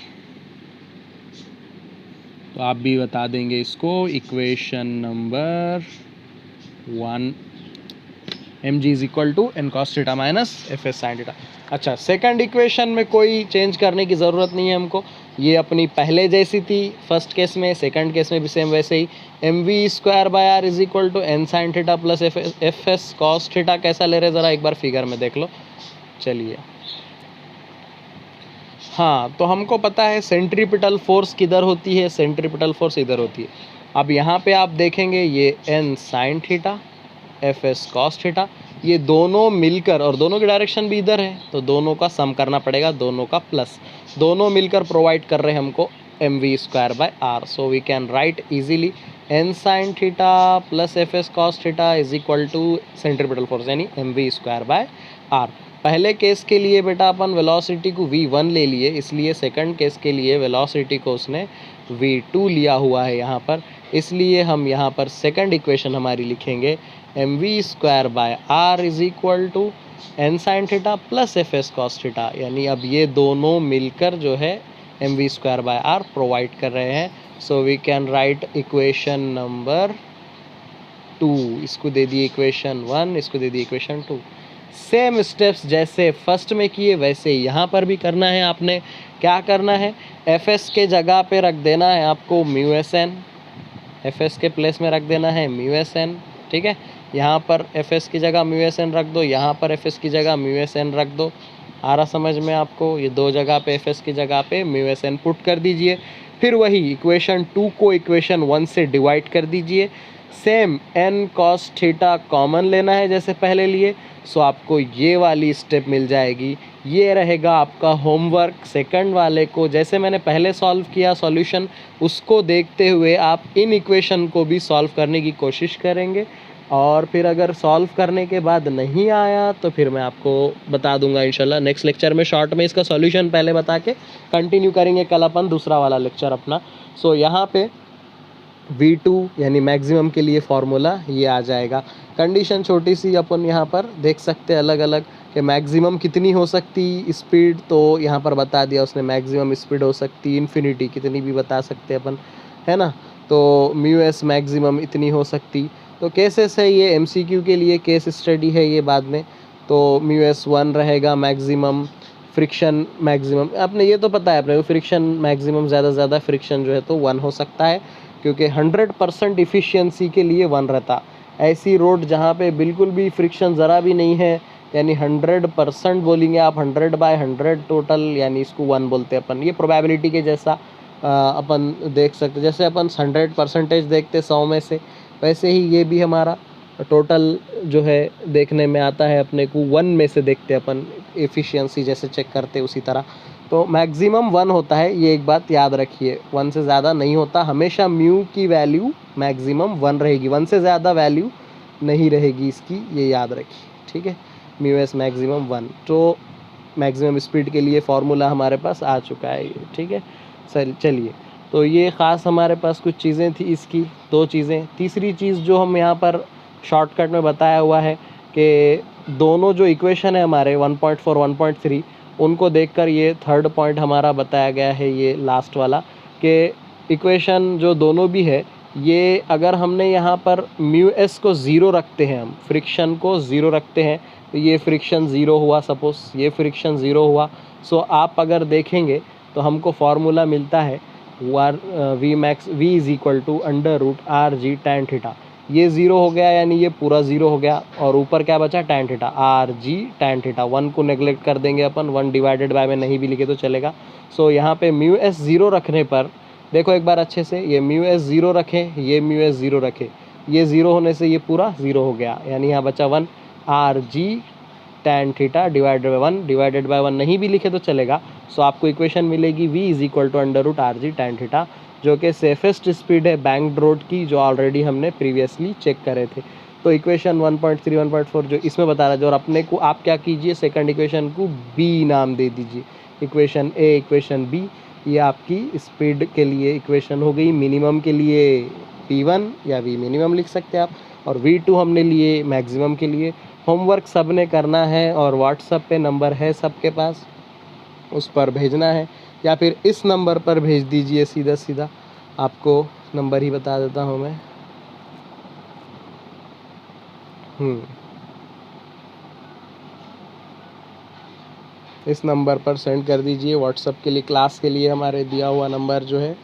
तो आप भी बता देंगे इसको। Equation number 1 M G is equal to N cos theta minus F S sine theta. अच्छा, सेकंड इक्वेशन में कोई चेंज करने की ज़रूरत नहीं है हमको, ये अपनी पहले जैसी थी फर्स्ट केस में, सेकंड केस में भी सेम वैसे ही। M V square by R is equal to N sine theta plus F S cos theta. कैसा ले रहे ज़रा एक बार फिगर में देख लो। चलिए, हाँ, तो हमको पता है सेंट्रीपिटल फोर्स किधर होती है, सेंट्रीपिटल फोर्स इधर होती है। अब यहाँ पे आप देखेंगे ये N sine theta F S cos theta, ये दोनों मिलकर, और दोनों की डायरेक्शन भी इधर है तो दोनों का सम करना पड़ेगा, दोनों का प्लस, दोनों मिलकर प्रोवाइड कर रहे हैं हमको M V square by R. So we can write easily N sine theta plus F S cos theta is equal to centripetal force यानी M V square by R. पहले केस के लिए बेटा अपन वेलोसिटी को v1 ले लिए, इसलिए सेकंड केस के लिए वेलोसिटी को उसने v2 लिया हुआ है यहाँ पर, इसलिए हम यहाँ पर सेकंड इक्वेशन हमारी लिखेंगे M V square by R is equal to N sine theta plus F S cos theta. यानी अब ये दोनों मिलकर जो है M V square by R provide कर रहे हैं। So we can write equation number 2, इसको दे दिए इक्वेशन 1, इसको दे दिए इक्वेशन 2। सेम स्टेप्स जैसे फर्स्ट में किए वैसे यहाँ पर भी करना है। आपने क्या करना है, एफ एस के जगह पे रख देना है आपको mu S N, F S के प्लेस में रख देना है म्यू एस एन, ठीक है। यहाँ पर एफ एस की जगह म्यू एस एन रख दो, यहाँ पर एफ एस की जगह म्यू एस एन रख दो। आ रहा समझ में आपको? ये दो जगह पे एफ एस की जगह पे म्यू एस एन पुट कर दीजिए। फिर वही इक्वेशन 2 को इक्वेशन 1 से डिवाइड कर दीजिए। Same N cos theta common लेना है जैसे पहले लिए, सो आपको ये वाली स्टेप मिल जाएगी। ये रहेगा आपका होमवर्क सेकंड वाले को, जैसे मैंने पहले सॉल्व किया सॉल्यूशन, उसको देखते हुए आप इन इक्वेशन को भी सॉल्व करने की कोशिश करेंगे। और फिर अगर सॉल्व करने के बाद नहीं आया तो फिर मैं आपको बता दूंगा इंशाल्लाह नेक्स्ट लेक्चर में, शॉर्ट में इसका सॉल्यूशन पहले बता के कंटिन्यू करेंगे कल अपन दूसरा वाला लेक्चर अपना। सो यहाँ पे V2 यानी मैक्सिमम के लिए फार्मूला ये आ जाएगा। कंडीशन छोटी सी अपन यहाँ पर देख सकते हैं अलग अलग कि मैक्सिमम कितनी हो सकती स्पीड, तो यहाँ पर बता दिया उसने मैक्सिमम स्पीड हो सकती इन्फिनिटी कितनी भी बता सकते अपन, है ना। तो म्यू एस मैक्सिमम इतनी हो सकती। तो केसेस है ये MCQ के लिए केस स्टडी है ये बाद में। तो म्यू एस 1 रहेगा मैक्सिमम, फ्रिक्शन मैक्सिमम आपने ये तो पता है अपने को, फ्रिक्शन मैक्सिमम ज़्यादा फ्रिक्शन जो है तो 1 हो सकता है, क्योंकि 100% इफ़िशियंसी के लिए 1 रहता। ऐसी रोड जहाँ पे बिल्कुल भी फ्रिक्शन ज़रा भी नहीं है, यानी 100% बोलेंगे आप 100/100 टोटल, यानी इसको 1 बोलते हैं अपन। ये प्रोबेबिलिटी के जैसा अपन देख सकते, जैसे अपन 100% देखते 100 में से, वैसे ही ये भी हमारा टोटल जो है देखने में आता है अपने को 1 में से देखते अपन, एफिशिएंसी जैसे चेक करते उसी तरह। तो मैक्सिमम 1 होता है, ये एक बात याद रखिए, 1 से ज़्यादा नहीं होता। हमेशा म्यू की वैल्यू मैक्सिमम 1 रहेगी, 1 से ज़्यादा वैल्यू नहीं रहेगी इसकी, ये याद रखिए, ठीक है। Mu S maximum 1। तो मैक्सिमम स्पीड के लिए फार्मूला हमारे पास आ चुका है ये, ठीक है। चलिए, तो ये ख़ास हमारे पास कुछ चीज़ें थी इसकी, 2 चीज़ें। तीसरी चीज़ जो हम यहाँ पर शॉर्टकट में बताया हुआ है कि दोनों जो इक्वेशन है हमारे 1.4 1.3 उनको देखकर ये थर्ड पॉइंट हमारा बताया गया है, ये लास्ट वाला, कि इक्वेशन जो दोनों भी है ये अगर हमने यहाँ पर म्यू एस को 0 रखते हैं, हम फ्रिक्शन को 0 रखते हैं, तो ये फ्रिक्शन 0 हुआ, सपोज़ ये फ्रिक्शन 0 हुआ। सो आप अगर देखेंगे तो हमको फार्मूला मिलता है V max V is equal to under root R G tan theta. ये ज़ीरो हो गया, यानी ये पूरा ज़ीरो हो गया, और ऊपर क्या बचा, tan theta, are G tan theta. 1 को नेगलेक्ट कर देंगे अपन, 1 डिवाइडेड बाय में नहीं भी लिखे तो चलेगा। सो यहाँ पे म्यू एस ज़ीरो रखने पर देखो एक बार अच्छे से, ये म्यू एस ज़ीरो रखें, ये म्यू एस ज़ीरो रखें, ये ज़ीरो होने से ये पूरा ज़ीरो हो गया, यानी यहाँ बचा 1 are G tan theta divided bye 1, divided by 1 नहीं भी लिखे तो चलेगा। सो आपको इक्वेशन मिलेगी v is equal to under root R G tan theta, जो कि सेफेस्ट स्पीड है बैंक रोड की, जो ऑलरेडी हमने प्रीवियसली चेक करे थे। तो इक्वेशन 1.3 1.4 जो इसमें बता रहा है, जो, और अपने को आप क्या कीजिए, सेकंड इक्वेशन को b नाम दे दीजिए, इक्वेशन a इक्वेशन b। ये आपकी स्पीड के लिए इक्वेशन हो गई। मिनिमम के लिए v1 या v मिनिमम लिख सकते हैं आप, और v2 हमने लिए मैक्सिमम के लिए। होमवर्क सब ने करना है, और व्हाट्सएप पे नंबर है सबके पास, उस पर भेजना है, या फिर इस नंबर पर भेज दीजिए सीधा सीधा। आपको नंबर ही बता देता हूँ मैं। इस नंबर पर सेंड कर दीजिए व्हाट्सएप के लिए, क्लास के लिए हमारे दिया हुआ नंबर जो है,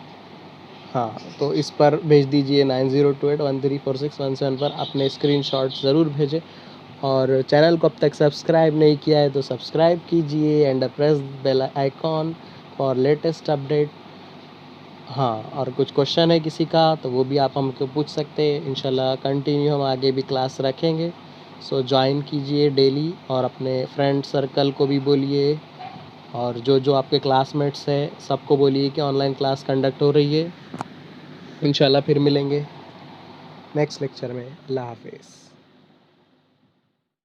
हाँ, तो इस पर भेज दीजिए 9028134617 पर अपने स्क्रीनशॉट ज़रूर भेजें। और चैनल को अब तक सब्सक्राइब नहीं किया है तो सब्सक्राइब कीजिए and press bell icon for latest update. हाँ, और कुछ क्वेश्चन है किसी का तो वो भी आप हमको पूछ सकते हैं। इंशाल्लाह कंटिन्यू हम आगे भी क्लास रखेंगे। सो ज्वाइन कीजिए डेली, और अपने फ्रेंड सर्कल को भी बोलिए, और जो जो आपके क्लासमेट्स हैं सबको बोलिए कि ऑनलाइन क्लास कंडक्ट हो रही है। इंशाल्लाह फिर मिलेंगे नेक्स्ट लेक्चर में। अल्लाह हाफिज़।